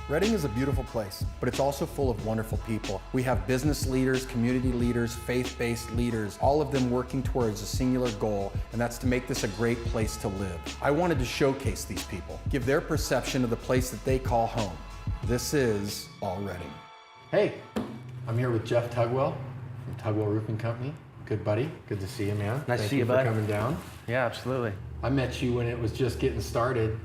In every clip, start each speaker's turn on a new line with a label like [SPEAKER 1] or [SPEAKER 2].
[SPEAKER 1] Redding is a beautiful place, but it's also full of wonderful people. We have business leaders, community leaders, faith-based leaders, all of them working towards a singular goal, and that's to make this a great place to live. I wanted to showcase these people, give their perception of the place that they call home. This is allredding. Hey, I'm here with Jeff Tugwell from Tugwell Roofing Company. Good buddy, good to see you, man.
[SPEAKER 2] Nice to see you, bud.
[SPEAKER 1] Thank you for coming down.
[SPEAKER 2] Yeah, absolutely.
[SPEAKER 1] I met you when it was just getting started,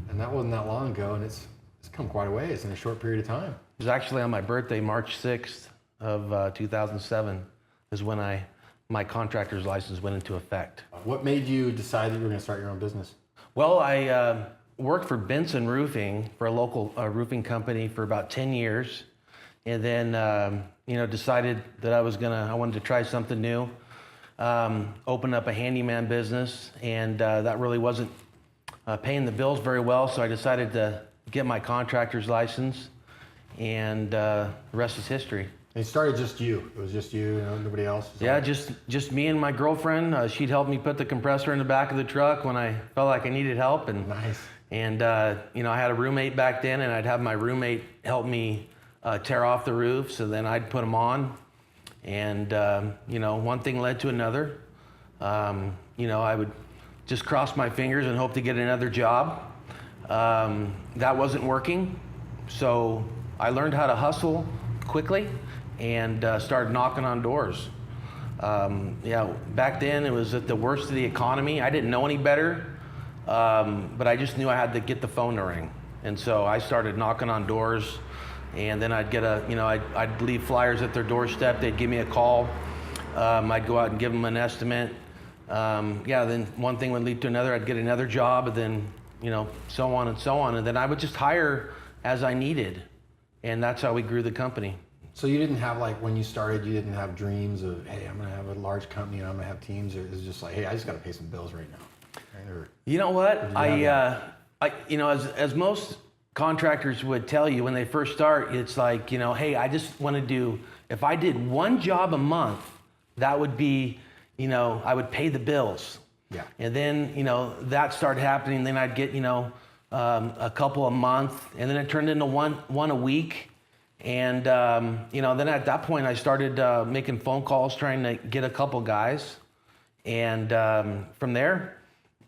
[SPEAKER 1] and that wasn't that long ago, and it's come quite a ways in a short period of time.
[SPEAKER 2] It was actually on my birthday, March 6th of 2007, is when my contractor's license went into effect.
[SPEAKER 1] What made you decide that you were going to start your own business?
[SPEAKER 2] Well, I worked for Benson Roofing, for a local roofing company for about 10 years, and then decided that I wanted to try something new. Opened up a handyman business, and that really wasn't paying the bills very well, so I decided to get my contractor's license, and the rest is history.
[SPEAKER 1] And it started just you. It was just you, nobody else?
[SPEAKER 2] Yeah, just me and my girlfriend. She'd help me put the compressor in the back of the truck when I felt like I needed help. And,
[SPEAKER 1] nice. And
[SPEAKER 2] I had a roommate back then, and I'd have my roommate help me tear off the roof, so then I'd put them on. And, one thing led to another. I would just cross my fingers and hope to get another job. That wasn't working, so I learned how to hustle quickly and started knocking on doors. Back then it was at the worst of the economy. I didn't know any better, but I just knew I had to get the phone to ring. And so I started knocking on doors, and then I'd get I'd leave flyers at their doorstep. They'd give me a call. I'd go out and give them an estimate. Then one thing would lead to another. I'd get another job, and then so on and so on. And then I would just hire as I needed. And that's how we grew the company.
[SPEAKER 1] So you didn't have, when you started, you didn't have dreams of, hey, I'm going to have a large company and I'm going to have teams, or it was just like, hey, I just got to pay some bills right now. Right? Or,
[SPEAKER 2] you know what? As most contractors would tell you when they first start, it's like, hey, I just want to do, if I did one job a month, that would be, I would pay the bills.
[SPEAKER 1] Yeah. And
[SPEAKER 2] then, that started happening. Then I'd get, a couple a month, and then it turned into one a week. And, then at that point I started making phone calls, trying to get a couple guys. And from there,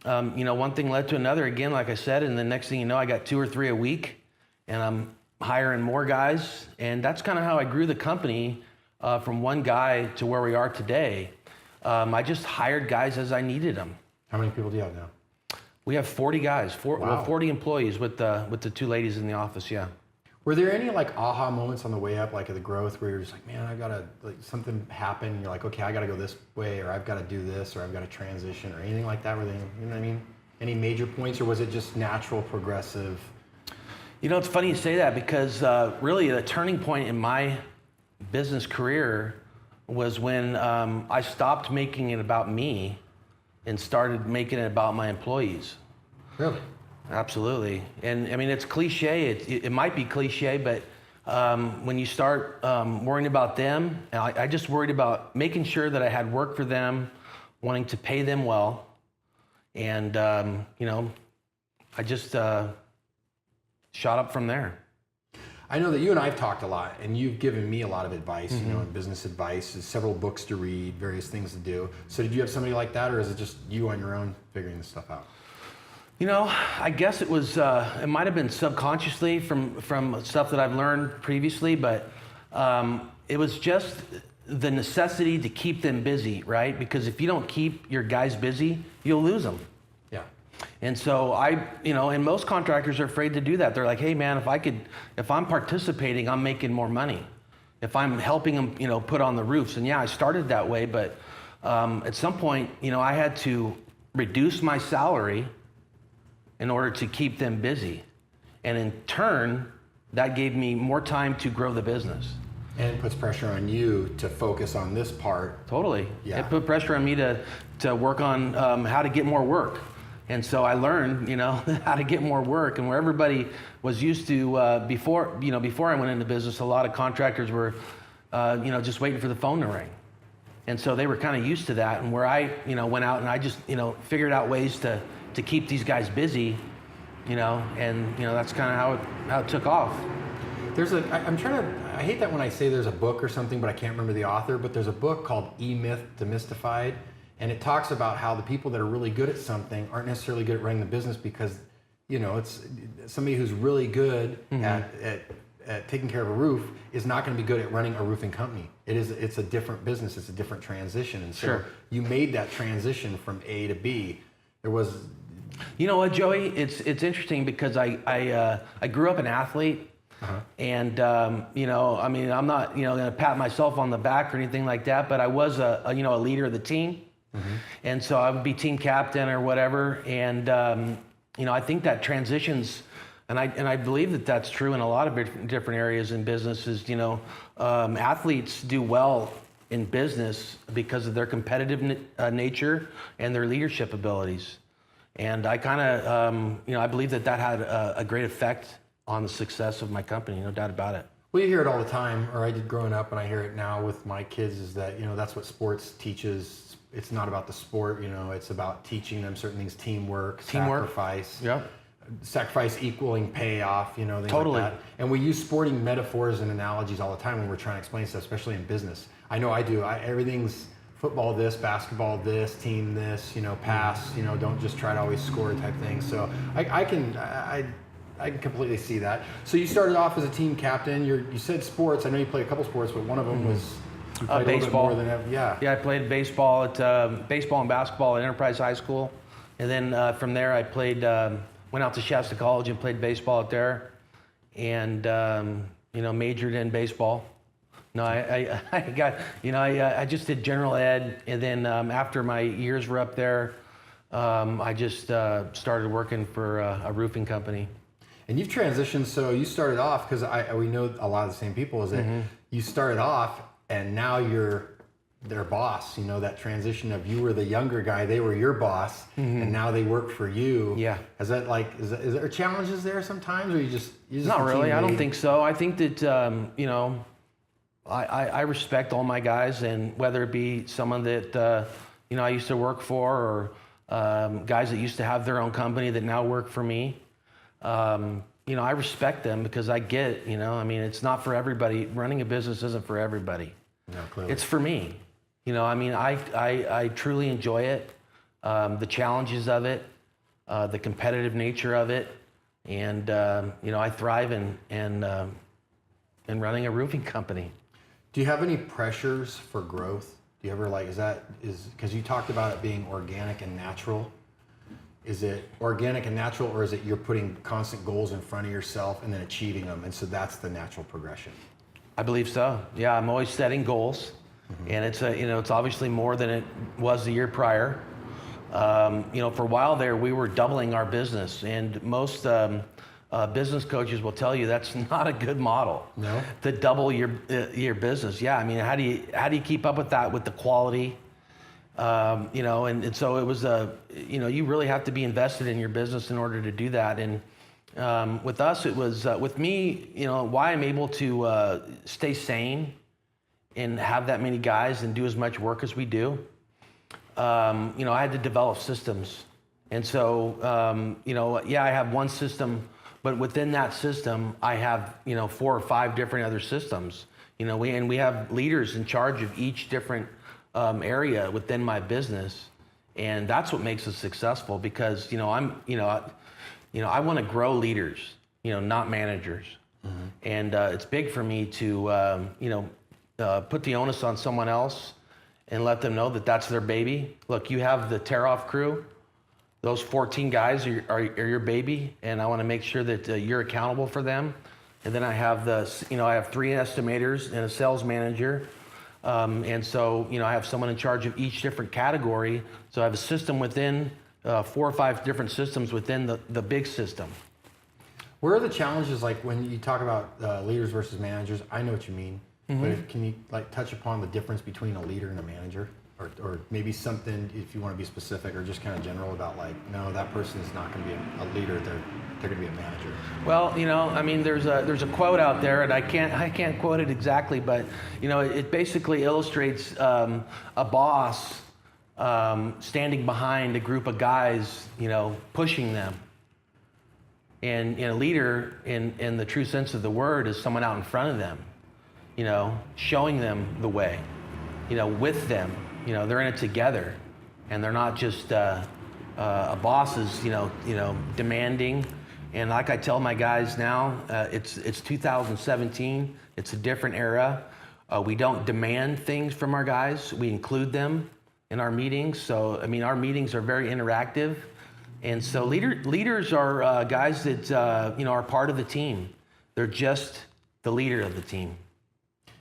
[SPEAKER 2] one thing led to another again, like I said, and the next thing you know, I got 2 or 3 a week, and I'm hiring more guys. And that's kind of how I grew the company from one guy to where we are today. I just hired guys as I needed them.
[SPEAKER 1] How many people do you have now?
[SPEAKER 2] We have 40 guys,
[SPEAKER 1] Wow.
[SPEAKER 2] 40 employees with the 2 ladies in the office, yeah.
[SPEAKER 1] Were there any aha moments on the way up, of the growth, where you're just like, man, I gotta, something happened, and you're like, okay, I gotta go this way, or I've gotta do this, or I've gotta transition, or anything like that? Were they, you know what I mean? Any major points, or was it just natural, progressive?
[SPEAKER 2] It's funny you say that, because really the turning point in my business career was when I stopped making it about me and started making it about my employees.
[SPEAKER 1] Really?
[SPEAKER 2] Absolutely. And I mean, it's cliche, it might be cliche, but when you start worrying about them, I just worried about making sure that I had work for them, wanting to pay them well. And, I just shot up from there.
[SPEAKER 1] I know that you and I have talked a lot, and you've given me a lot of advice, and business advice, several books to read, various things to do. So did you have somebody like that, or is it just you on your own figuring this stuff out?
[SPEAKER 2] I guess it was, it might have been subconsciously from stuff that I've learned previously, but it was just the necessity to keep them busy, right? Because if you don't keep your guys busy, you'll lose them.
[SPEAKER 1] Yeah.
[SPEAKER 2] And so and most contractors are afraid to do that. They're like, hey man, if I'm participating, I'm making more money. If I'm helping them, put on the roofs. And yeah, I started that way, but at some point, I had to reduce my salary in order to keep them busy. And in turn, that gave me more time to grow the business.
[SPEAKER 1] And it puts pressure on you to focus on this part.
[SPEAKER 2] Totally.
[SPEAKER 1] Yeah.
[SPEAKER 2] It put pressure on me to work on how to get more work. And so I learned, how to get more work. And where everybody was used to before I went into business, a lot of contractors were, just waiting for the phone to ring. And so they were kind of used to that. And where I, went out and I just, figured out ways to keep these guys busy. and that's kind of how it took off.
[SPEAKER 1] I hate that when I say there's a book or something, but I can't remember the author, but there's a book called E-Myth Demystified, and it talks about how the people that are really good at something aren't necessarily good at running the business because, it's somebody who's really good at taking care of a roof is not going to be good at running a roofing company. It's a different business. It's a different transition. And so you made that transition from A to B. There was...
[SPEAKER 2] You know what, Joey? It's interesting because I grew up an athlete. And, I'm not, going to pat myself on the back or anything like that, but I was a leader of the team. And so I would be team captain or whatever. And, I think that transitions, and I believe that that's true in a lot of different areas in businesses. Athletes do well in business because of their competitive nature and their leadership abilities. And I kind of, I believe that had a great effect on the success of my company, no doubt about it.
[SPEAKER 1] Well, you hear it all the time, or I did growing up, and I hear it now with my kids, is that, that's what sports teaches. It's not about the sport, it's about teaching them certain things, teamwork, sacrifice.
[SPEAKER 2] Yeah.
[SPEAKER 1] Sacrifice equaling payoff, things
[SPEAKER 2] totally.
[SPEAKER 1] like that. And we use sporting metaphors and analogies all the time when we're trying to explain stuff, especially in business. I know I do. Everything's football this, basketball this, team this, pass, don't just try to always score type thing. So I can completely see that. So you started off as a team captain. You said sports. I know you played a couple sports, but one of them was you played
[SPEAKER 2] baseball.
[SPEAKER 1] A little bit more than ever. Yeah.
[SPEAKER 2] Yeah, I played baseball and basketball at Enterprise High School, and then from there I played. Went out to Shasta College and played baseball out there, and majored in baseball. No, I got I just did general ed, and then after my years were up there, I just started working for a roofing company.
[SPEAKER 1] And you've transitioned, so you started off, because we know a lot of the same people, is that you started off and now you're their boss, that transition of you were the younger guy, they were your boss, and now they work for you.
[SPEAKER 2] Yeah.
[SPEAKER 1] Is there challenges there sometimes, or you just
[SPEAKER 2] Not really, I don't think so. I think that, I respect all my guys, and whether it be someone that, I used to work for, or guys that used to have their own company that now work for me. I respect them because I get it, it's not for everybody. Running a business isn't for everybody.
[SPEAKER 1] No, clearly.
[SPEAKER 2] It's for me. I truly enjoy it, the challenges of it, the competitive nature of it, and, I thrive in running a roofing company.
[SPEAKER 1] Do you have any pressures for growth? Do you ever because you talked about it being organic and natural. Is it organic and natural, or is it you're putting constant goals in front of yourself and then achieving them, and so that's the natural progression?
[SPEAKER 2] I believe so. Yeah, I'm always setting goals, and it's it's obviously more than it was the year prior. For a while there, we were doubling our business, and most business coaches will tell you that's not a good model.
[SPEAKER 1] No.
[SPEAKER 2] To double your business. Yeah, how do you keep up with that with the quality? And so it was you really have to be invested in your business in order to do that. And with us, it was with me, why I'm able to stay sane and have that many guys and do as much work as we do. I had to develop systems, and so I have one system, but within that system, I have 4 or 5 different other systems. We have leaders in charge of each different area within my business, and that's what makes us successful, because I want to grow leaders, not managers. And it's big for me to put the onus on someone else and let them know that that's their baby. Look, you have the tear-off crew. Those 14 guys are your baby, and I want to make sure that you're accountable for them. And then I have I have 3 estimators and a sales manager. And so, I have someone in charge of each different category. So I have a system within 4 or 5 different systems within the big system.
[SPEAKER 1] Where are the challenges, like when you talk about leaders versus managers? I know what you mean, but can you touch upon the difference between a leader and a manager? Or maybe something, if you want to be specific, or just kind of general about no, that person is not going to be a leader, they're going to be a manager.
[SPEAKER 2] Well, there's a quote out there, and I can't quote it exactly, but it basically illustrates a boss standing behind a group of guys, pushing them. And a leader, in the true sense of the word, is someone out in front of them, showing them the way, with them. They're in it together, and they're not just a bosses, demanding. And like I tell my guys now, it's 2017. It's a different era. We don't demand things from our guys. We include them in our meetings. So, our meetings are very interactive. And so leaders are guys that, are part of the team. They're just the leader of the team.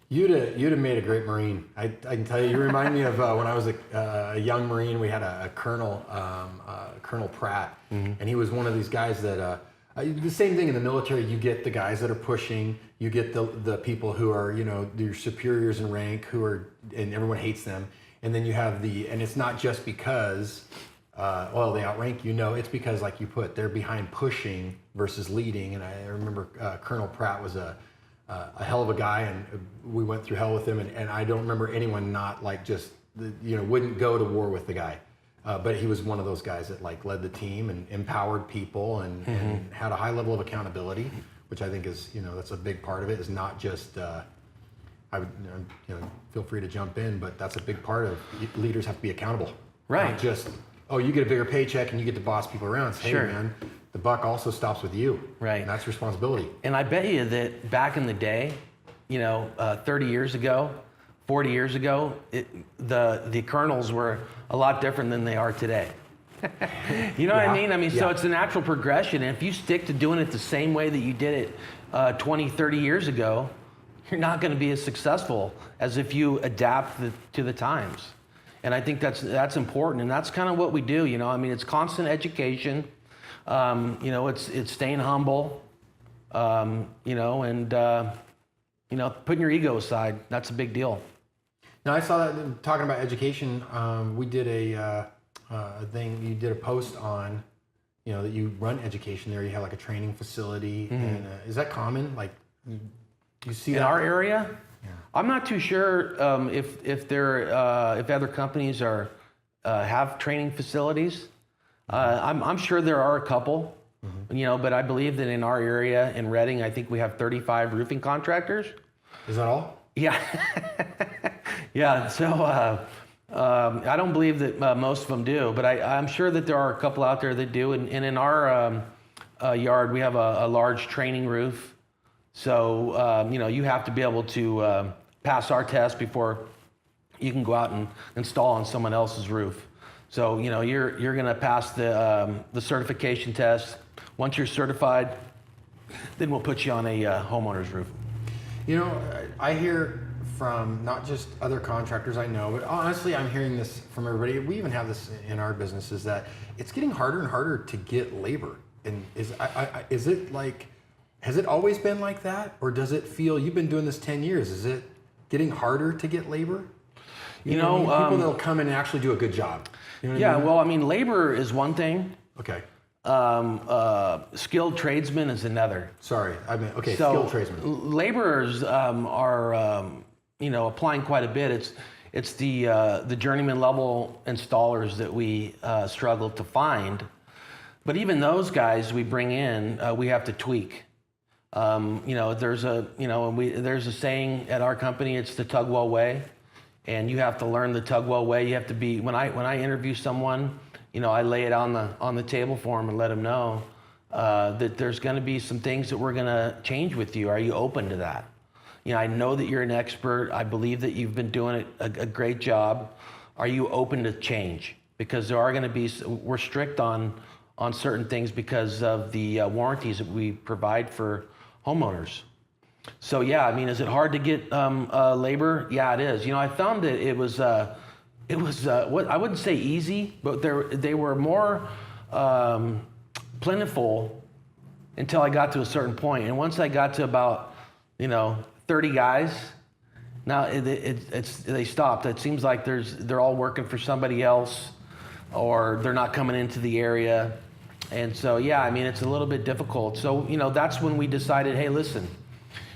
[SPEAKER 3] You'd have made a great Marine. I can tell you, you remind me of when I was a young Marine. We had a Colonel, Colonel Pratt, and he was one of these guys that, the same thing in the military, you get the guys that are pushing, you get the people who are, your superiors in rank and everyone hates them. And then you have and it's not just because, they outrank you. It's because, like you put, they're behind pushing versus leading. And I remember Colonel Pratt was a hell of a guy, and we went through hell with him. And I don't remember anyone not wouldn't go to war with the guy. But he was one of those guys that led the team and empowered people and had a high level of accountability, which I think is, that's a big part of it, is not just, feel free to jump in, but that's a big part of leaders have to be accountable.
[SPEAKER 2] Right.
[SPEAKER 3] Not just, you get a bigger paycheck and you get to boss people around. It's, hey,
[SPEAKER 2] sure,
[SPEAKER 3] man, the buck also stops with you.
[SPEAKER 2] Right.
[SPEAKER 3] And that's responsibility.
[SPEAKER 2] And I bet you that back in the day, 30 years ago, 40 years ago, the colonels were a lot different than they are today. You know what I mean? So it's a natural progression. And if you stick to doing it the same way that you did it 20, 30 years ago, you're not going to be as successful as if you adapt to the times. And I think that's important. And that's kind of what we do, it's constant education. It's staying humble, and putting your ego aside. That's a big deal.
[SPEAKER 3] Now, I saw that talking about education. We did a thing. You did a post on, that you run education there. You have a training facility, and is that common? You see
[SPEAKER 2] in
[SPEAKER 3] that
[SPEAKER 2] our area?
[SPEAKER 3] Yeah.
[SPEAKER 2] I'm not too sure if other companies have training facilities. I'm sure there are a couple, but I believe that in our area in Redding, I think we have 35 roofing contractors.
[SPEAKER 3] Is that all?
[SPEAKER 2] Yeah. Yeah, so I don't believe that most of them do, but I'm sure that there are a couple out there that do. And in our yard, we have a large training roof. So, you have to be able to pass our test before you can go out and install on someone else's roof. So, you're going to pass the certification test. Once you're certified, then we'll put you on a homeowner's roof.
[SPEAKER 3] I hear from not just other contractors I know, but honestly, I'm hearing this from everybody. We even have this in our business, is that it's getting harder and harder to get labor. And is it has it always been like that? Or does it feel, you've been doing this 10 years, is it getting harder to get labor? People that'll come in and actually do a good job.
[SPEAKER 2] Labor is one thing.
[SPEAKER 3] Okay.
[SPEAKER 2] Skilled tradesmen is another.
[SPEAKER 3] Sorry, skilled tradesmen.
[SPEAKER 2] Laborers are, applying quite a bit. It's the journeyman level installers that we struggle to find. But even those guys we bring in, we have to tweak. There's a saying at our company, it's the Tugwell way, and you have to learn the Tugwell way. You have to be, when I interview someone, I lay it on the table for them and let them know that there's going to be some things that we're going to change with you. Are you open to that? I know that you're an expert. I believe that you've been doing a great job. Are you open to change? Because there are going to be, we're strict on certain things because of the warranties that we provide for homeowners. So is it hard to get labor? Yeah, it is. I found that it was what I wouldn't say easy, but they were more plentiful until I got to a certain point. And once I got to about 30 guys, now they stopped. It seems like they're all working for somebody else, or they're not coming into the area. And so it's a little bit difficult. So that's when we decided, hey, listen,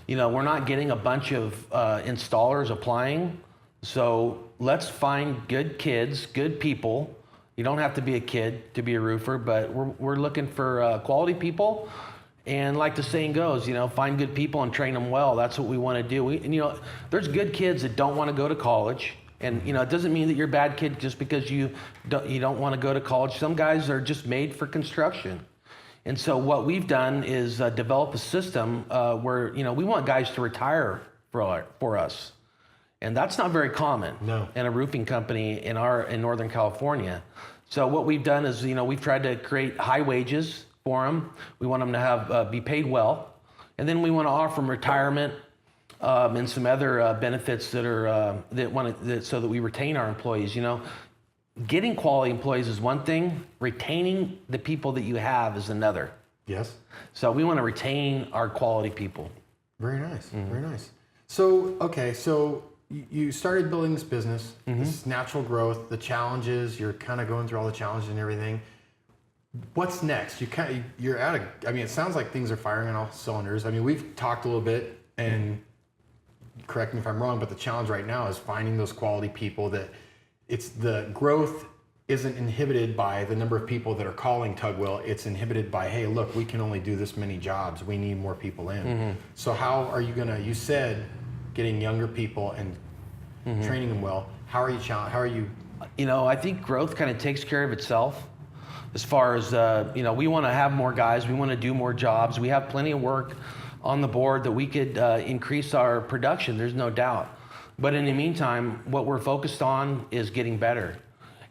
[SPEAKER 2] we're not getting a bunch of installers applying, so let's find good kids, good people. You don't have to be a kid to be a roofer, but we're looking for quality people And like the saying goes, find good people and train them well. That's what we want to do. And there's good kids that don't want to go to college. And it doesn't mean that you're a bad kid just because you don't want to go to college. Some guys are just made for construction. And so what we've done is develop a system where we want guys to retire for us. And that's not very common in a roofing company in Northern California. So what we've done is, we've tried to create high wages for them. We want them to have be paid well, and then we want to offer them retirement and some other benefits that are so that we retain our employees. Getting quality employees is one thing. Retaining the people that you have is another.
[SPEAKER 3] Yes.
[SPEAKER 2] So we want to retain our quality people.
[SPEAKER 3] Very nice. Very nice. So you started building this business, this natural growth, the challenges, you're kind of going through all the challenges and everything. What's next? It sounds like things are firing on all cylinders. I mean, we've talked a little bit, and correct me if I'm wrong, but the challenge right now is finding those quality people that the growth isn't inhibited by the number of people that are calling Tugwell. It's inhibited by, hey, look, we can only do this many jobs. We need more people in. So how are you you said getting younger people and training them well. How are you?
[SPEAKER 2] I think growth kind of takes care of itself. As far as, we want to have more guys. We want to do more jobs. We have plenty of work on the board that we could increase our production. There's no doubt. But in the meantime, what we're focused on is getting better.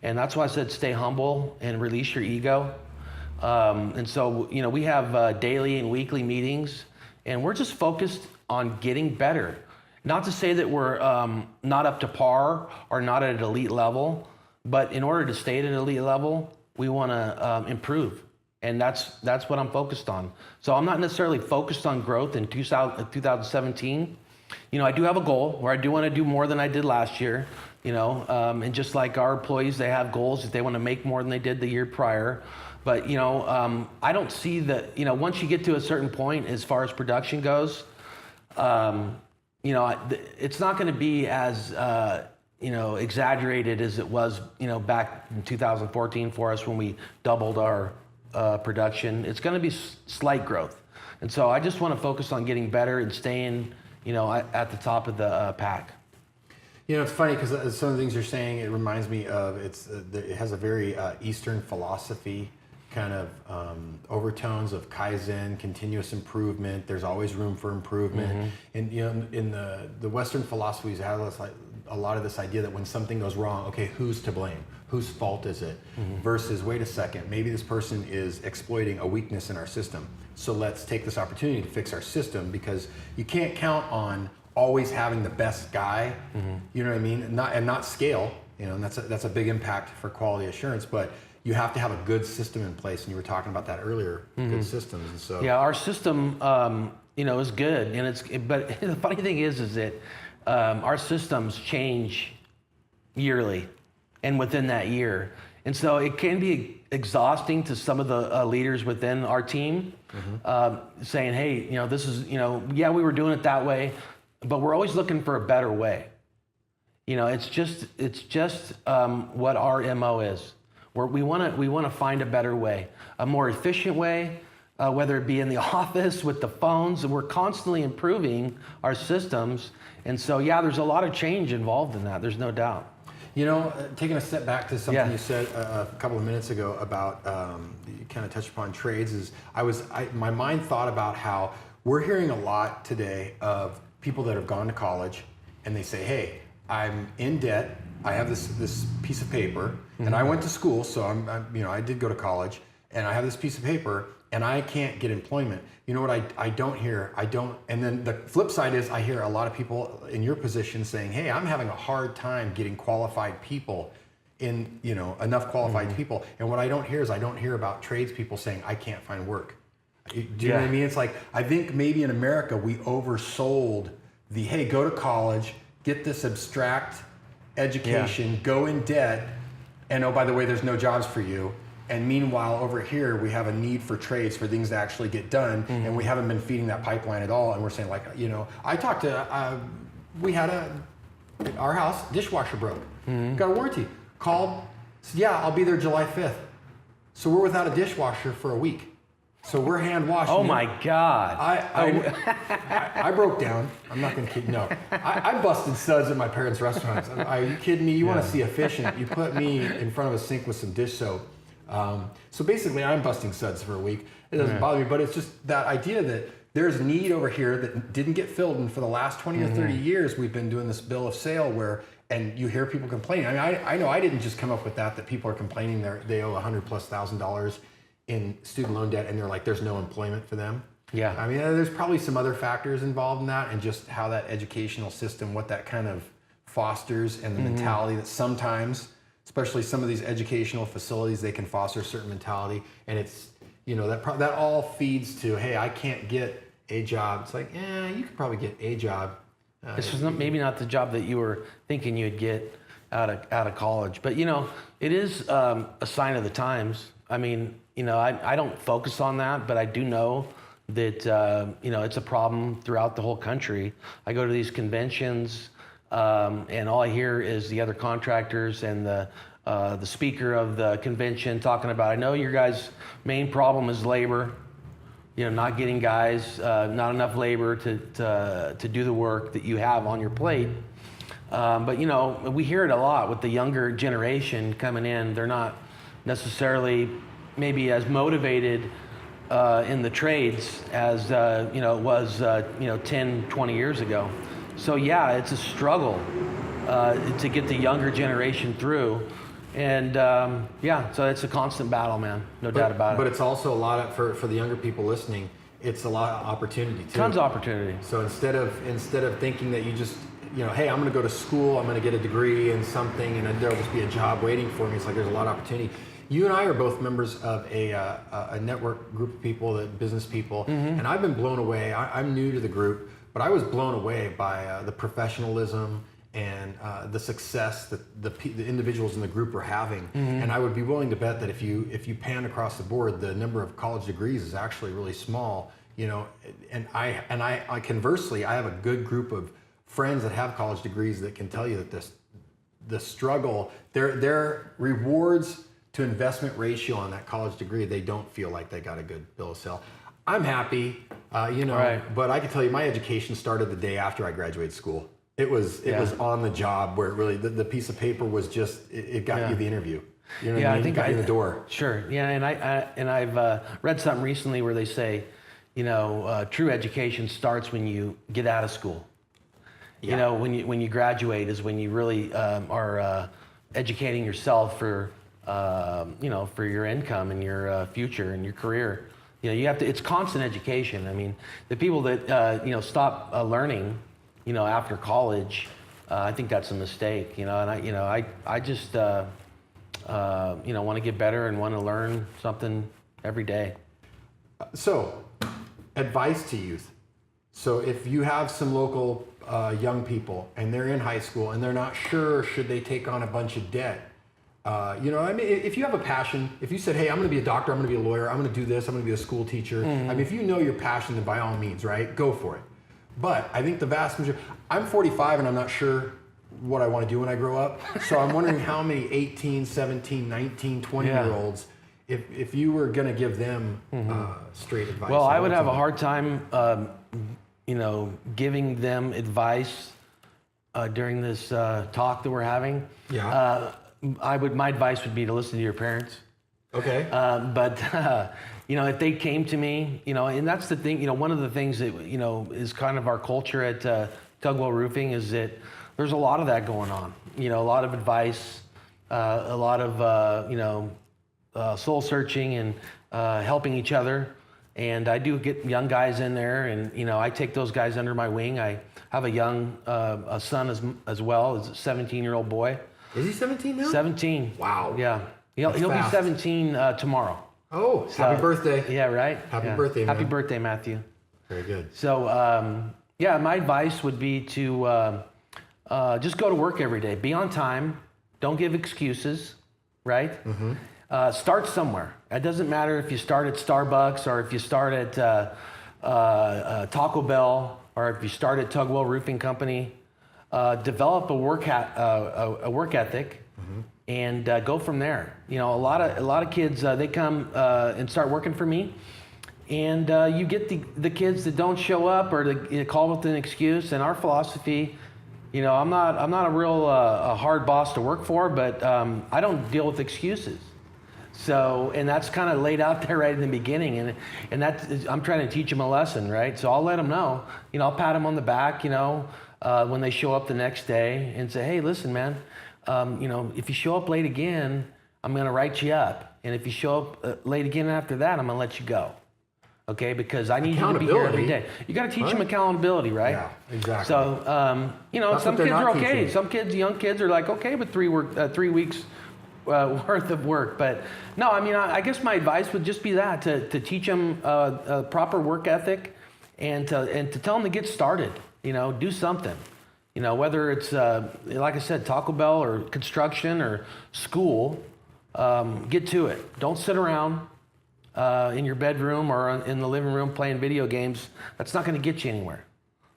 [SPEAKER 2] And that's why I said stay humble and release your ego. And so, we have daily and weekly meetings, and we're just focused on getting better. Not to say that we're not up to par or not at an elite level, but in order to stay at an elite level, we want to improve. And that's what I'm focused on. So I'm not necessarily focused on growth in 2017. I do have a goal where I do want to do more than I did last year. And just like our employees, they have goals that they want to make more than they did the year prior. But, I don't see that, once you get to a certain point as far as production goes, it's not going to be as, exaggerated as it was, back in 2014 for us when we doubled our production. It's going to be slight growth. And so I just want to focus on getting better and staying, at the top of the pack.
[SPEAKER 3] It's funny because some of the things you're saying, it reminds me of, it has a very Eastern philosophy kind of overtones of Kaizen, continuous improvement. There's always room for improvement. And in the Western philosophies, have a lot of this idea that when something goes wrong, okay, who's to blame? Whose fault is it? Versus, wait a second, maybe this person is exploiting a weakness in our system. So let's take this opportunity to fix our system, because you can't count on always having the best guy. You know what I mean? And not scale. And that's a big impact for quality assurance. But you have to have a good system in place, and you were talking about that earlier. Good systems. And so
[SPEAKER 2] our system, is good, and but the funny thing is that our systems change yearly, and within that year, and so it can be exhausting to some of the leaders within our team, saying, "Hey, this is, we were doing it that way, but we're always looking for a better way." It's just what our MO is. We want to find a better way, a more efficient way, whether it be in the office with the phones. We're constantly improving our systems, and so there's a lot of change involved in that. There's no doubt.
[SPEAKER 3] Taking a step back to something you said a couple of minutes ago about you kind of touched upon trades. Is my mind thought about how we're hearing a lot today of people that have gone to college, and they say, "Hey, I'm in debt. I have this piece of paper, and I went to school, so I did go to college, and I have this piece of paper, and I can't get employment." You know what I don't hear? And then the flip side is I hear a lot of people in your position saying, "Hey, I'm having a hard time getting qualified people enough qualified people." And what I don't hear is I don't hear about tradespeople saying, "I can't find work." Do you know what I mean? It's like, I think maybe in America we oversold the, hey, go to college, get this abstract education, go in debt, and oh, by the way, there's no jobs for you. And meanwhile, over here, we have a need for trades, for things to actually get done, and we haven't been feeding that pipeline at all. And we're saying, I talked to, we had our house dishwasher broke, got a warranty, called, said, "Yeah, I'll be there July 5th. So we're without a dishwasher for a week. So we're hand washing.
[SPEAKER 2] Oh my God.
[SPEAKER 3] I broke down. I'm not gonna kid. No, I busted suds at my parents' restaurants. Are you kidding me? You want to see efficient? You put me in front of a sink with some dish soap. So basically, I'm busting suds for a week. It doesn't bother me, but it's just that idea that there's need over here that didn't get filled, and for the last 20 or 30 years, we've been doing this bill of sale where, and you hear people complaining. I mean, I know I didn't just come up with that people are complaining they owe $100,000+ in student loan debt, and they're like, there's no employment for them.
[SPEAKER 2] Yeah.
[SPEAKER 3] I mean, there's probably some other factors involved in that, and just how that educational system, what that kind of fosters, and the mentality that sometimes, especially some of these educational facilities, they can foster a certain mentality, and it's, you know, that all feeds to, hey, I can't get a job. It's like, you could probably get a job.
[SPEAKER 2] This was maybe not the job that you were thinking you'd get out of college, but you know, it is a sign of the times. I mean, you know, I don't focus on that, but I do know that you know, it's a problem throughout the whole country. I go to these conventions, and all I hear is the other contractors and the speaker of the convention talking about, I know your guys' main problem is labor. You know, not getting guys, not enough labor to do the work that you have on your plate. But you know, we hear it a lot with the younger generation coming in. They're not necessarily maybe as motivated in the trades as you know, it was you know, 10, 20 years ago. So yeah, it's a struggle to get the younger generation through. And yeah, so it's a constant battle, man. No doubt about it.
[SPEAKER 3] But it's also a lot for the younger people listening. It's a lot of opportunity too.
[SPEAKER 2] Tons of opportunity.
[SPEAKER 3] So instead of thinking that you just, you know, hey, I'm going to go to school, I'm going to get a degree in something, and then there'll just be a job waiting for me. It's like there's a lot of opportunity. You and I are both members of a network group of people, that business people, and I've been blown away. I'm new to the group, but I was blown away by the professionalism and the success that the individuals in the group are having. And I would be willing to bet that if you pan across the board, the number of college degrees is actually really small. You know, and I conversely, I have a good group of friends that have college degrees that can tell you that the struggle, their rewards to investment ratio on that college degree, they don't feel like they got a good bill of sale. I'm happy, you know,
[SPEAKER 2] Right.
[SPEAKER 3] But I can tell you my education started the day after I graduated school. It was on the job, where it really the piece of paper was just it got you the interview. You know what I mean?
[SPEAKER 2] I think
[SPEAKER 3] got you in the door.
[SPEAKER 2] Sure. Yeah, and I've read something recently where they say, you know, true education starts when you get out of school.
[SPEAKER 3] Yeah.
[SPEAKER 2] You know, when you graduate is when you really are educating yourself for you know, for your income and your future and your career. You know, you have to. It's constant education. I mean, the people that you know, stop learning, you know, after college, I think that's a mistake. You know, and I just you know, want to get better and want to learn something every day.
[SPEAKER 3] So, advice to youth. So if you have some local young people and they're in high school and they're not sure should they take on a bunch of debt, you know, I mean, if you have a passion, if you said, hey, I'm going to be a doctor, I'm going to be a lawyer, I'm going to do this, I'm going to be a school teacher. I mean, if you know your passion, then by all means, right, go for it. But I think the vast majority, I'm 45 and I'm not sure what I want to do when I grow up. So I'm wondering how many 18, 17, 19, 20-year-olds, if you were going to give them straight advice.
[SPEAKER 2] Well, I would have a hard time, you know, giving them advice during this talk that we're having.
[SPEAKER 3] Yeah.
[SPEAKER 2] My advice would be to listen to your parents.
[SPEAKER 3] Okay.
[SPEAKER 2] But you know, if they came to me, you know, and that's the thing, you know, one of the things that, you know, is kind of our culture at Tugwell Roofing is that there's a lot of that going on. You know, a lot of advice, a lot of, you know, soul searching and helping each other. And I do get young guys in there, and, you know, I take those guys under my wing. I have a young a son as well, as a 17-year-old boy.
[SPEAKER 3] Is he 17 now?
[SPEAKER 2] 17.
[SPEAKER 3] Wow.
[SPEAKER 2] Yeah. He'll be 17 tomorrow.
[SPEAKER 3] Oh, happy birthday.
[SPEAKER 2] Yeah, right?
[SPEAKER 3] Happy birthday, man.
[SPEAKER 2] Happy birthday, Matthew.
[SPEAKER 3] Very good.
[SPEAKER 2] So, yeah, my advice would be to just go to work every day. Be on time. Don't give excuses, right? Start somewhere. It doesn't matter if you start at Starbucks or if you start at Taco Bell or if you start at Tugwell Roofing Company. Develop a work ethic and go from there. You know, a lot of kids they come and start working for me, And you get the kids that don't show up or they call with an excuse. And our philosophy, you know, I'm not a real a hard boss to work for, but I don't deal with excuses. So, and that's kind of laid out there right in the beginning, and I'm trying to teach them a lesson, right? So I'll let them know, you know, I'll pat them on the back, you know, when they show up the next day and say, hey, listen, man, you know, if you show up late again, I'm going to write you up. And if you show up late again after that, I'm going to let you go. Okay, because I need you to be here every day. You got to teach them accountability, right?
[SPEAKER 3] Yeah, exactly.
[SPEAKER 2] So, you know,
[SPEAKER 3] That's
[SPEAKER 2] some
[SPEAKER 3] what they're
[SPEAKER 2] kids are
[SPEAKER 3] not
[SPEAKER 2] okay.
[SPEAKER 3] teaching.
[SPEAKER 2] Some kids, young kids, are like okay with 3 weeks worth of work. But no, I mean, I guess my advice would just be that to teach them a proper work ethic, and to tell them to get started. You know, do something. You know, whether it's like I said, Taco Bell or construction or school, get to it. Don't sit around in your bedroom or in the living room playing video games. That's not going to get you anywhere.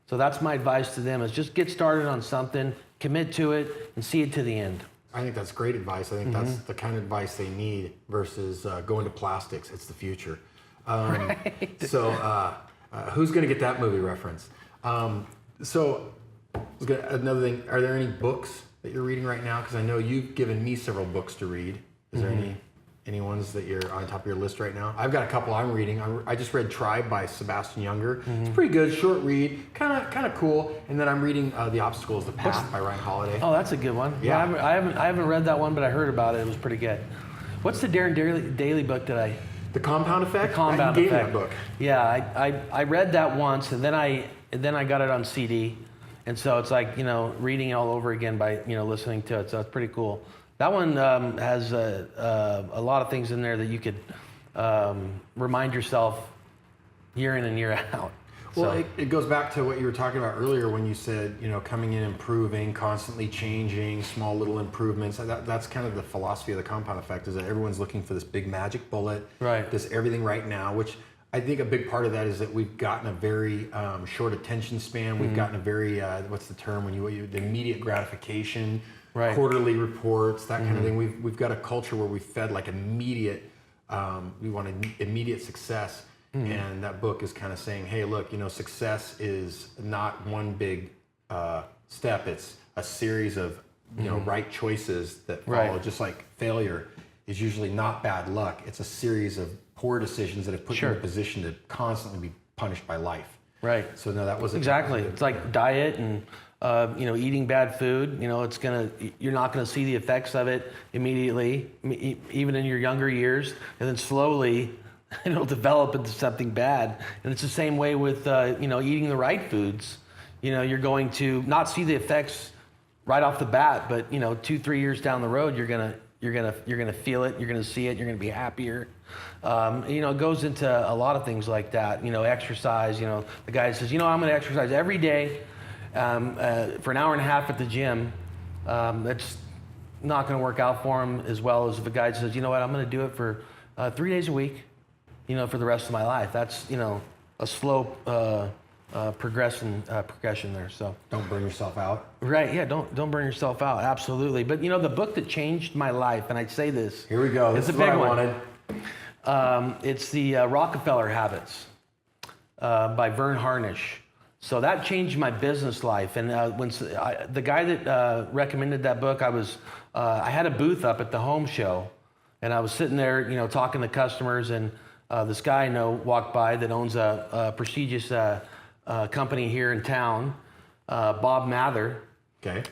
[SPEAKER 2] So that's my advice to them: is just get started on something, commit to it, and see it to the end.
[SPEAKER 3] I think that's great advice. I think that's the kind of advice they need versus going to plastics. It's the future.
[SPEAKER 2] Right.
[SPEAKER 3] So who's going to get that movie reference? Another thing, are there any books that you're reading right now? Because I know you've given me several books to read. Is there any ones that you're on top of your list right now? I've got a couple I'm reading. I just read Tribe by Sebastian Junger. It's pretty good, short read, kind of cool. And then I'm reading The Obstacle is the Path by Ryan Holiday.
[SPEAKER 2] Oh, that's a good one.
[SPEAKER 3] Yeah.
[SPEAKER 2] I haven't read that one, but I heard about it. It was pretty good. What's the Darren Daily book that I?
[SPEAKER 3] The Compound Effect.
[SPEAKER 2] The Compound
[SPEAKER 3] you gave me
[SPEAKER 2] Effect.
[SPEAKER 3] that book.
[SPEAKER 2] Yeah, I read that once, and then I got it on CD, and so it's like, you know, reading it all over again by, you know, listening to it. So it's pretty cool. That one has a lot of things in there that you could remind yourself year in and year out.
[SPEAKER 3] Well,
[SPEAKER 2] So,
[SPEAKER 3] it goes back to what you were talking about earlier when you said, you know, coming in, improving, constantly changing, small little improvements. That's kind of the philosophy of the Compound Effect, is that everyone's looking for this big magic bullet,
[SPEAKER 2] Right.
[SPEAKER 3] this everything right now, which I think a big part of that is that we've gotten a very short attention span. We've gotten a very, what's the term, the immediate gratification,
[SPEAKER 2] Right.
[SPEAKER 3] quarterly reports, that kind of thing. We've got a culture where we fed like immediate, we want immediate success. And that book is kind of saying, hey, look, you know, success is not one big step. It's a series of, you know, right choices that follow.
[SPEAKER 2] Right.
[SPEAKER 3] Just like failure is usually not bad luck. It's a series of poor decisions that have put you in a position to constantly be punished by life.
[SPEAKER 2] right.
[SPEAKER 3] So no, that wasn't
[SPEAKER 2] Exactly. It's like diet and you know, eating bad food. You know, you're not gonna see the effects of it immediately, even in your younger years, and then slowly it'll develop into something bad. And it's the same way with you know, eating the right foods. You know, you're going to not see the effects right off the bat, but you know, 2-3 years down the road, you're gonna feel it. You're gonna see it. You're gonna be happier. You know, it goes into a lot of things like that. You know, exercise. You know, the guy says, you know, I'm gonna exercise every day for an hour and a half at the gym. That's not gonna work out for him as well as if a guy says, you know what, I'm gonna do it for 3 days a week. You know, for the rest of my life. That's, you know, a slow progression there. So
[SPEAKER 3] don't burn yourself out.
[SPEAKER 2] right, yeah, don't burn yourself out. Absolutely. But you know, the book that changed my life, and I'd say this.
[SPEAKER 3] Here we go. This
[SPEAKER 2] It's
[SPEAKER 3] is
[SPEAKER 2] a
[SPEAKER 3] what
[SPEAKER 2] big
[SPEAKER 3] I
[SPEAKER 2] one.
[SPEAKER 3] wanted.
[SPEAKER 2] It's the Rockefeller Habits by Byrne Harnish. So that changed my business life. And the guy that recommended that book, I had a booth up at the home show, and I was sitting there, you know, talking to customers, and this guy I know walked by that owns a prestigious company here in town, Bob Mather.
[SPEAKER 3] Okay.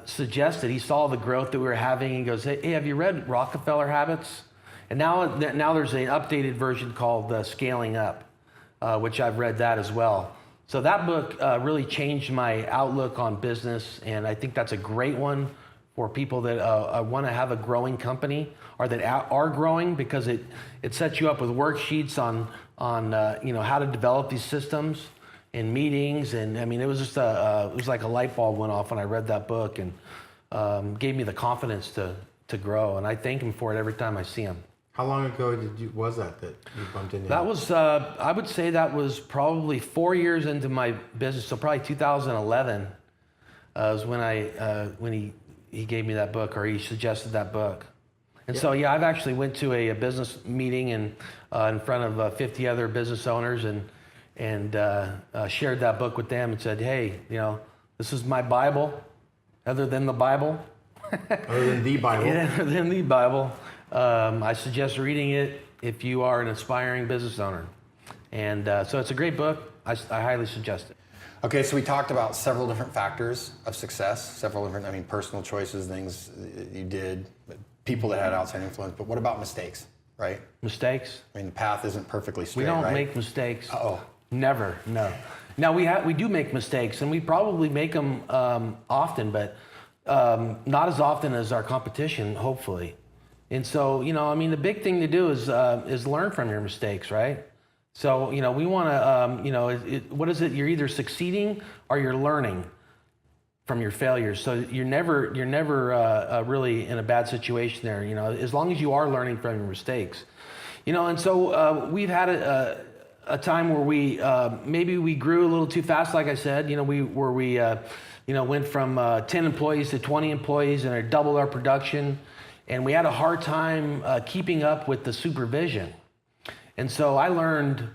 [SPEAKER 2] Suggested, he saw the growth that we were having, and goes, hey, have you read Rockefeller Habits? And now there's an updated version called Scaling Up, which I've read that as well. So that book really changed my outlook on business, and I think that's a great one for people that want to have a growing company or that are growing, because it sets you up with worksheets on you know, how to develop these systems and meetings. And I mean, it was just it was like a light bulb went off when I read that book, and gave me the confidence to grow. And I thank him for it every time I see him.
[SPEAKER 3] How long ago was that you bumped into?
[SPEAKER 2] That was I would say that was probably 4 years into my business, so probably 2011 was when he gave me that book, or he suggested that book. And so, yeah, I've actually went to a business meeting and in front of 50 other business owners and shared that book with them and said, hey, this is my Bible, other than the Bible.
[SPEAKER 3] Other than the Bible.
[SPEAKER 2] Yeah, other than the Bible. I suggest reading it if you are an aspiring business owner. And so it's a great book. I highly suggest it.
[SPEAKER 3] Okay, so we talked about several different factors of success, several different, personal choices, things you did, people that had outside influence, but what about mistakes, right?
[SPEAKER 2] Mistakes?
[SPEAKER 3] The path isn't perfectly straight,
[SPEAKER 2] We don't
[SPEAKER 3] right?
[SPEAKER 2] make mistakes.
[SPEAKER 3] Uh-oh.
[SPEAKER 2] Never, no. Now, we do make mistakes, and we probably make them often, but not as often as our competition, hopefully. And so, the big thing to do is learn from your mistakes, right? So, we want to, what is it? You're either succeeding or you're learning from your failures. So you're never really in a bad situation there, as long as you are learning from your mistakes. And so we've had a time where we maybe we grew a little too fast, like I said, we went from 10 employees to 20 employees and it doubled our production. And we had a hard time keeping up with the supervision. And so I learned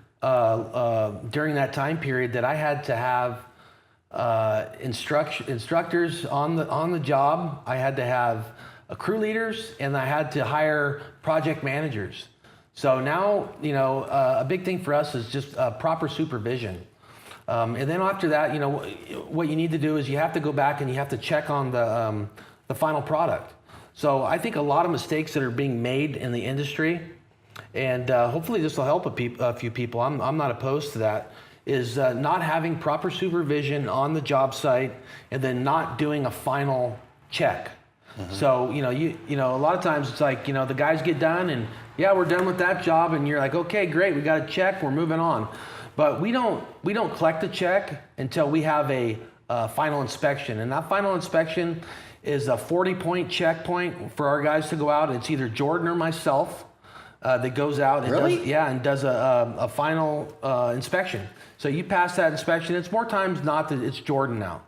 [SPEAKER 2] during that time period that I had to have instructors on the job. I had to have crew leaders, and I had to hire project managers. So now, a big thing for us is just proper supervision. And then after that, what you need to do is you have to go back and you have to check on the final product. So I think a lot of mistakes that are being made in the industry, and hopefully this will help a few people, I'm not opposed to that, is not having proper supervision on the job site and then not doing a final check. Mm-hmm. So, a lot of times it's like, the guys get done and yeah, we're done with that job, and you're like, okay, great, we got a check, we're moving on. But we don't collect the check until we have a final inspection. And that final inspection is a 40-point checkpoint for our guys to go out. It's either Jordan or myself that goes out and does a final inspection. So you pass that inspection. It's more times not that it's Jordan now.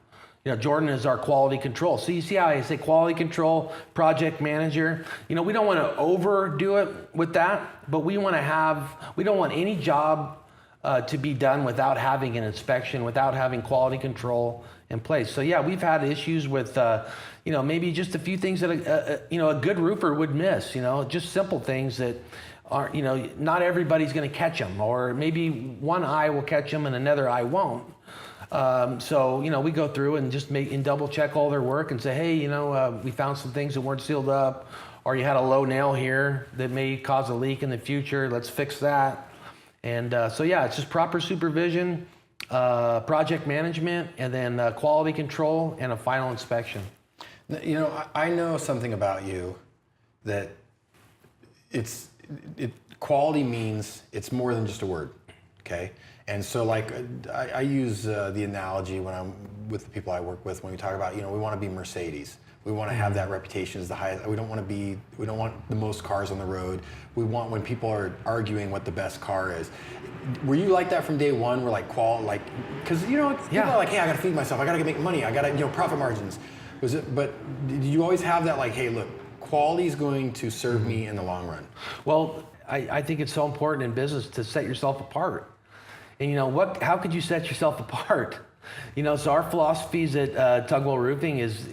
[SPEAKER 2] Jordan is our quality control. So you see how I say quality control, project manager. We don't want to overdo it with that, but we don't want any job to be done without having an inspection, without having quality control in place. So yeah, we've had issues with, maybe just a few things that a good roofer would miss. Just simple things that are, not everybody's going to catch them, or maybe one eye will catch them and another eye won't. So we go through and just double check all their work and say, hey, we found some things that weren't sealed up, or you had a low nail here that may cause a leak in the future. Let's fix that. And so yeah, it's just proper supervision, project management, and then quality control and a final inspection.
[SPEAKER 3] I know something about you that quality means it's more than just a word, okay? And so I use the analogy when I'm with the people I work with, when we talk about, we want to be Mercedes. We want to have that reputation as the highest. We don't want the most cars on the road. We want, when people are arguing what the best car is. Were you like that from day one? We're like because people are like, hey, I got to feed myself. I got to make money. I got to, profit margins. But did you always have that hey, look, quality is going to serve me in the long run?
[SPEAKER 2] Well, I think it's so important in business to set yourself apart. And how could you set yourself apart? So our philosophies at Tugwell Roofing is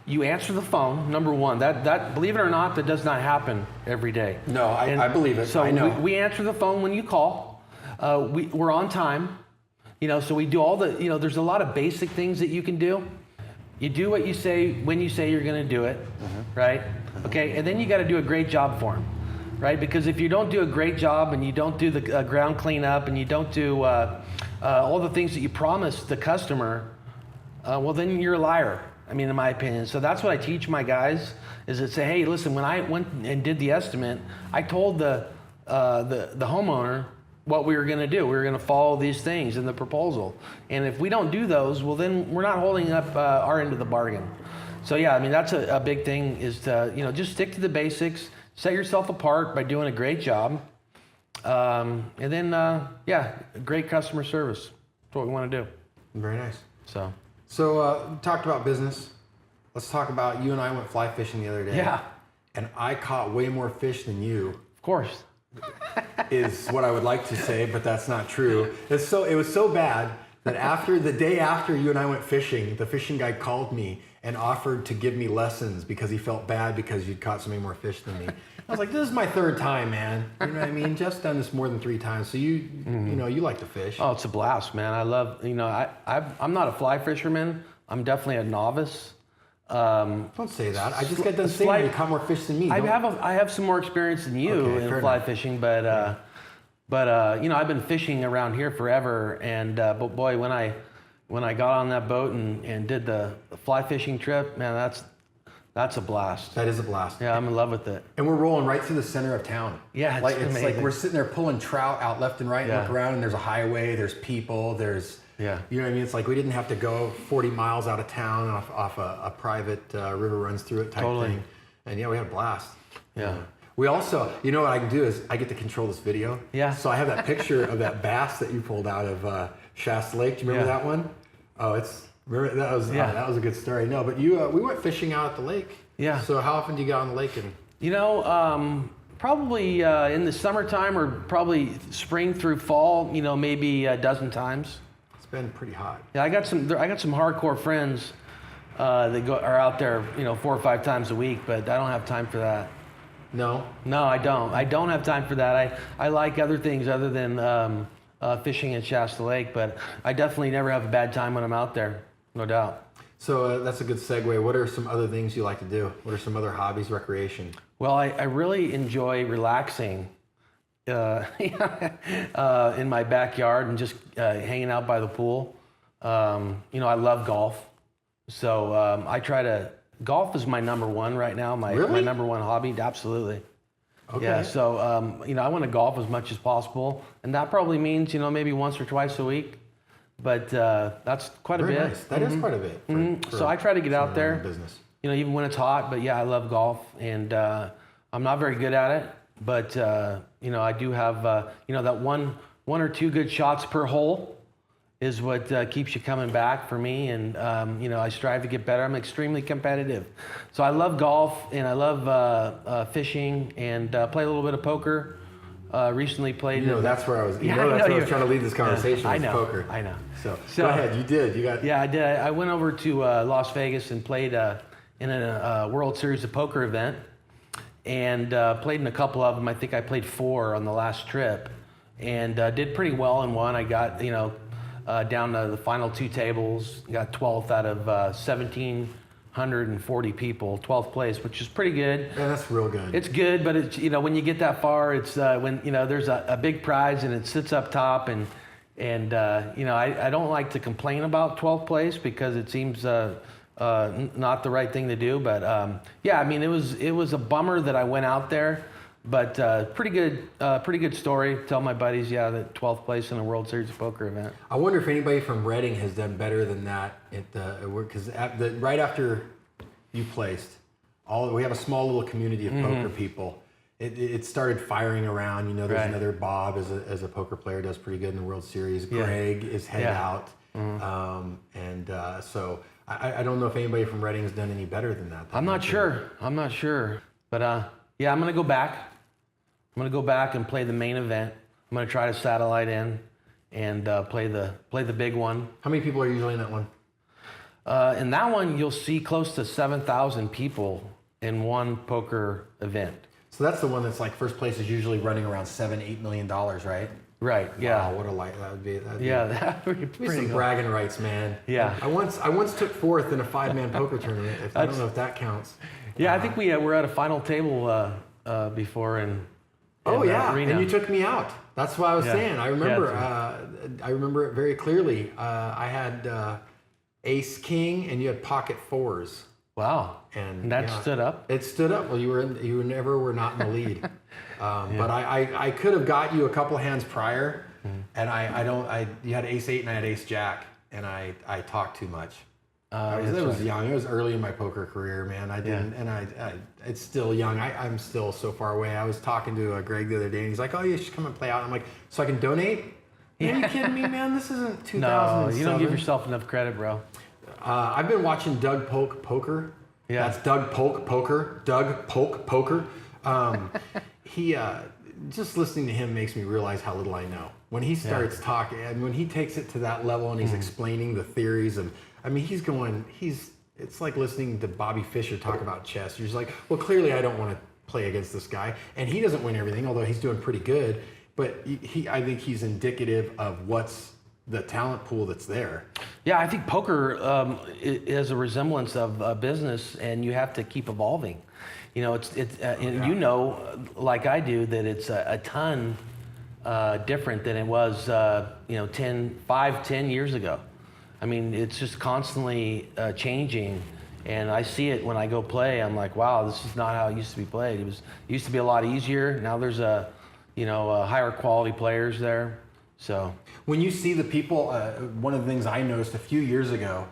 [SPEAKER 2] you answer the phone, number one. That believe it or not, that does not happen every day.
[SPEAKER 3] No, I believe it.
[SPEAKER 2] So
[SPEAKER 3] I know.
[SPEAKER 2] We answer the phone when you call. We're on time. So we do all the, there's a lot of basic things that you can do. You do what you say when you say you're going to do it, right? Okay, and then you got to do a great job for them, right? Because if you don't do a great job and you don't do the ground cleanup and you don't do all the things that you promised the customer, well, then you're a liar. In my opinion. So that's what I teach my guys, is to say, hey, listen, when I went and did the estimate, I told the homeowner what we were going to do. We were going to follow these things in the proposal. And if we don't do those, well, then we're not holding up our end of the bargain. So yeah, that's a big thing, is to, just stick to the basics, set yourself apart by doing a great job. And then, great customer service. That's what we want to do.
[SPEAKER 3] Very nice.
[SPEAKER 2] So
[SPEAKER 3] talked about business. Let's talk about, you and I went fly fishing the other day.
[SPEAKER 2] Yeah.
[SPEAKER 3] and I caught way more fish than you.
[SPEAKER 2] Of course.
[SPEAKER 3] Is what I would like to say, but that's not true. It was so bad that the day after you and I went fishing, the fishing guy called me and offered to give me lessons because he felt bad because you'd caught so many more fish than me. I was like, this is my third time, man. You know what I mean? Jeff's done this more than 3 times, so you like to fish.
[SPEAKER 2] Oh, it's a blast, man. I love, I'm not a fly fisherman. I'm definitely a novice.
[SPEAKER 3] Don't say that. I just got done saying you caught more fish than me.
[SPEAKER 2] I have some more experience than you in fly fishing, but I've been fishing around here forever, and but boy, when I got on that boat and did the fly fishing trip, man, that's a blast.
[SPEAKER 3] That is a blast.
[SPEAKER 2] Yeah, I'm in love with it.
[SPEAKER 3] And we're rolling right through the center of town.
[SPEAKER 2] Yeah,
[SPEAKER 3] it's
[SPEAKER 2] amazing.
[SPEAKER 3] like we're sitting there pulling trout out left and right, and look around, and there's a highway, there's people, there's you know what I mean? It's like we didn't have to go 40 miles out of town off a private river runs through it type thing. And we had a blast.
[SPEAKER 2] Yeah.
[SPEAKER 3] We also, what I can do is I get to control this video.
[SPEAKER 2] Yeah.
[SPEAKER 3] So I have that picture of that bass that you pulled out of Shasta Lake. Do you remember that one? Oh, that was a good story. No, but we went fishing out at the lake.
[SPEAKER 2] Yeah.
[SPEAKER 3] So how often do you get on the lake? And
[SPEAKER 2] probably in the summertime or probably spring through fall. Maybe a dozen times.
[SPEAKER 3] It's been pretty hot.
[SPEAKER 2] Yeah, I got some hardcore friends that are out there 4 or 5 times a week, but I don't have time for that.
[SPEAKER 3] No,
[SPEAKER 2] I don't. I don't have time for that. I like other things other than fishing at Shasta Lake, but I definitely never have a bad time when I'm out there, no doubt.
[SPEAKER 3] So that's a good segue. What are some other things you like to do? What are some other hobbies, recreation?
[SPEAKER 2] Well, I really enjoy relaxing in my backyard and just hanging out by the pool. I love golf. So golf is my number one right now, my number one hobby, absolutely.
[SPEAKER 3] Okay.
[SPEAKER 2] Yeah, so, I want to golf as much as possible, and that probably means, maybe once or twice a week, but that's quite a bit.
[SPEAKER 3] Nice. That is quite a bit.
[SPEAKER 2] So I try to get out there,
[SPEAKER 3] business.
[SPEAKER 2] Even when it's hot, but yeah, I love golf, and I'm not very good at it, but, I do have, that one or two good shots per hole is what keeps you coming back for me, and I strive to get better. I'm extremely competitive, so I love golf and I love fishing and play a little bit of poker. Recently played.
[SPEAKER 3] That's where I was. That's where I was trying to lead this conversation.
[SPEAKER 2] I know.
[SPEAKER 3] Poker.
[SPEAKER 2] I know.
[SPEAKER 3] So go ahead. You did. You got.
[SPEAKER 2] Yeah, I did. I went over to Las Vegas and played in a World Series of Poker event, and played in a couple of them. I think I played 4 on the last trip, and did pretty well in one. I got down to the final 2 tables, got 12th out of 1,740 people, 12th place, which is pretty good.
[SPEAKER 3] Yeah, that's real good.
[SPEAKER 2] It's good, but it's when you get that far, it's when there's a big prize and it sits up top, and I don't like to complain about 12th place because it seems not the right thing to do. But it was a bummer that I went out there. But pretty good story. Tell my buddies, that 12th place in the World Series of Poker event.
[SPEAKER 3] I wonder if anybody from Redding has done better than that because right after you placed, we have a small little community of poker people. It started firing around. There's another Bob as a poker player, does pretty good in the World Series. Greg is head out, so I don't know if anybody from Redding has done any better than that.
[SPEAKER 2] I'm not sure, but I'm gonna go back. I'm gonna go back and play the main event. I'm gonna try to satellite in and play the big one.
[SPEAKER 3] How many people are usually in that one?
[SPEAKER 2] In that one, you'll see close to 7,000 people in one poker event.
[SPEAKER 3] So that's the one that's like first place is usually running around $7-8 million, right?
[SPEAKER 2] Right. Yeah.
[SPEAKER 3] Wow, what a light that would be.
[SPEAKER 2] That would be pretty
[SPEAKER 3] some
[SPEAKER 2] cool.
[SPEAKER 3] bragging rights, man.
[SPEAKER 2] Yeah.
[SPEAKER 3] I once took 4th in a 5-man poker tournament. I don't know if that counts.
[SPEAKER 2] Yeah, I think we were at a final table before in.
[SPEAKER 3] Arena. And you took me out. That's what I was saying. I remember. I remember it very clearly. I had Ace King, and you had pocket 4s.
[SPEAKER 2] Wow. And that stood up.
[SPEAKER 3] It stood up. Well, you never were not in the lead. But I could have got you a couple hands prior, and you had Ace 8 and I had Ace Jack, and I talked too much. I was young. It was early in my poker career, man. I didn't, and it's still young. I'm still so far away. I was talking to Greg the other day, and he's like, "Oh, you should come and play out." I'm like, "So I can donate?" Are you kidding me, man? This isn't 2007.
[SPEAKER 2] No, you don't give yourself enough credit, bro.
[SPEAKER 3] I've been watching Doug Polk Poker.
[SPEAKER 2] Yeah.
[SPEAKER 3] That's Doug Polk Poker. Doug Polk Poker. He just listening to him makes me realize how little I know. When he starts talking, and when he takes it to that level, and he's explaining the theories of, I mean, it's like listening to Bobby Fischer talk about chess. You're just like, well, clearly I don't want to play against this guy, and he doesn't win everything, although he's doing pretty good. But I think he's indicative of what's the talent pool that's there.
[SPEAKER 2] Yeah, I think poker is a resemblance of a business, and you have to keep evolving. You know, and you know, like I do, that it's a ton different than it was, 10 years ago. I mean, it's just constantly changing, and I see it when I go play. I'm like, wow, this is not how it used to be played. It used to be a lot easier. Now there's higher quality players there. So
[SPEAKER 3] when you see the people, one of the things I noticed a few years ago,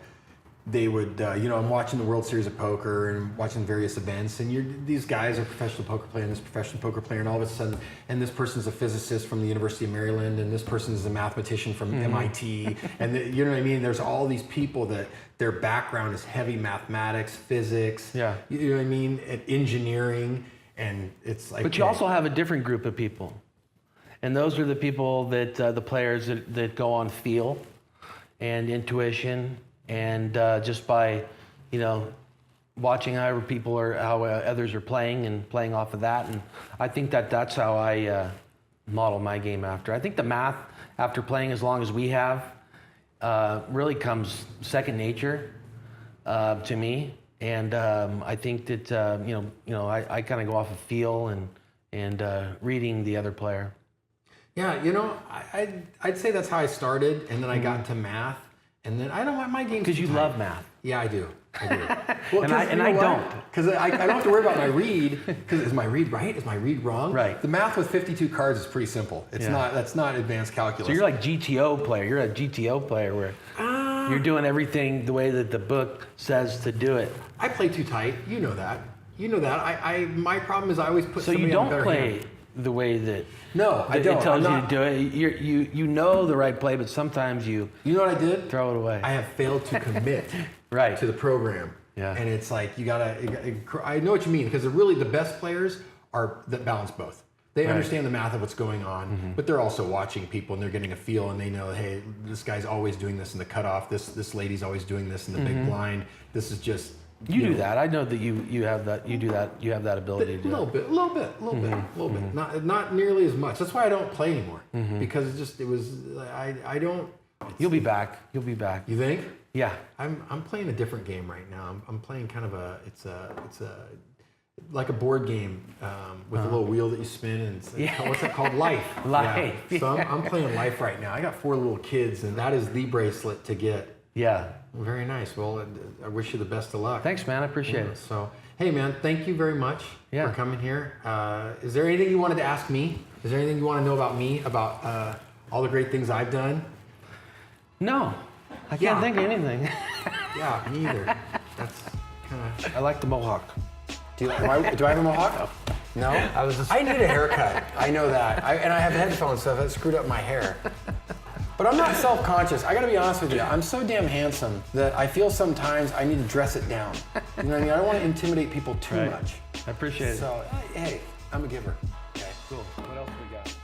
[SPEAKER 3] they would, I'm watching the World Series of Poker and watching various events, and these guys are professional poker player and this professional poker player, and all of a sudden, and this person's a physicist from the University of Maryland, and this person is a mathematician from MIT, and you know what I mean? There's all these people that their background is heavy mathematics, physics, you know what I mean, and engineering, and it's like.
[SPEAKER 2] But you also have a different group of people, and those are the people that the players that go on feel and intuition. And just by, watching how others are playing and playing off of that, and I think that's how I model my game after. I think the math, after playing as long as we have, really comes second nature to me, and I think that I kind of go off of feel and reading the other player.
[SPEAKER 3] Yeah, I'd say that's how I started, and then I got into math. And then I don't want my games
[SPEAKER 2] because you love math.
[SPEAKER 3] Yeah, I do. Well,
[SPEAKER 2] and I don't.
[SPEAKER 3] Because I don't have to worry about my read. Because is my read right? Is my read wrong?
[SPEAKER 2] Right.
[SPEAKER 3] The math with 52 cards is pretty simple. It's not. That's not advanced calculus.
[SPEAKER 2] So you're like GTO player. You're a GTO player where you're doing everything the way that the book says to do it.
[SPEAKER 3] I play too tight. You know that. My problem is I always put.
[SPEAKER 2] So
[SPEAKER 3] somebody
[SPEAKER 2] you
[SPEAKER 3] on a
[SPEAKER 2] don't
[SPEAKER 3] better
[SPEAKER 2] play
[SPEAKER 3] hand.
[SPEAKER 2] the way that.
[SPEAKER 3] No, I don't.
[SPEAKER 2] It tells you to do it. You know the right play, but sometimes you
[SPEAKER 3] know what I did?
[SPEAKER 2] Throw it away.
[SPEAKER 3] I have failed to commit
[SPEAKER 2] right.
[SPEAKER 3] to the program.
[SPEAKER 2] Yeah.
[SPEAKER 3] And it's like you gotta. I know what you mean, because really the best players are that balance both. They understand the math of what's going on, but they're also watching people and they're getting a feel, and they know, hey, this guy's always doing this in the cutoff. This lady's always doing this in the big blind. This is just.
[SPEAKER 2] You do that. I know that you have that. You do that. You have that ability to do
[SPEAKER 3] it. A little bit. Not nearly as much. That's why I don't play anymore, because I don't.
[SPEAKER 2] You'll be back. You'll be back.
[SPEAKER 3] You think?
[SPEAKER 2] Yeah.
[SPEAKER 3] I'm playing a different game right now. I'm playing kind of it's like a board game with a little wheel that you spin, and what's that called? Life.
[SPEAKER 2] Life.
[SPEAKER 3] Yeah. So I'm playing Life right now. I got 4 little kids, and that is the bracelet to get.
[SPEAKER 2] Yeah.
[SPEAKER 3] Very nice. Well, I wish you the best of luck.
[SPEAKER 2] Thanks, man. I appreciate it.
[SPEAKER 3] So, hey, man, thank you very much for coming here. Is there anything you wanted to ask me? Is there anything you want to know about me, about all the great things I've done?
[SPEAKER 2] No. I can't think of anything.
[SPEAKER 3] Yeah, me either. That's kind of...
[SPEAKER 2] I like the mohawk.
[SPEAKER 3] Do I have a mohawk? No? I need a haircut. I know that. And I have headphones, so that screwed up my hair. But I'm not self-conscious. I gotta be honest with you. I'm so damn handsome that I feel sometimes I need to dress it down. You know what I mean? I don't want to intimidate people too much.
[SPEAKER 2] I appreciate it.
[SPEAKER 3] So, hey, I'm a giver.
[SPEAKER 2] Okay, cool. What else we got?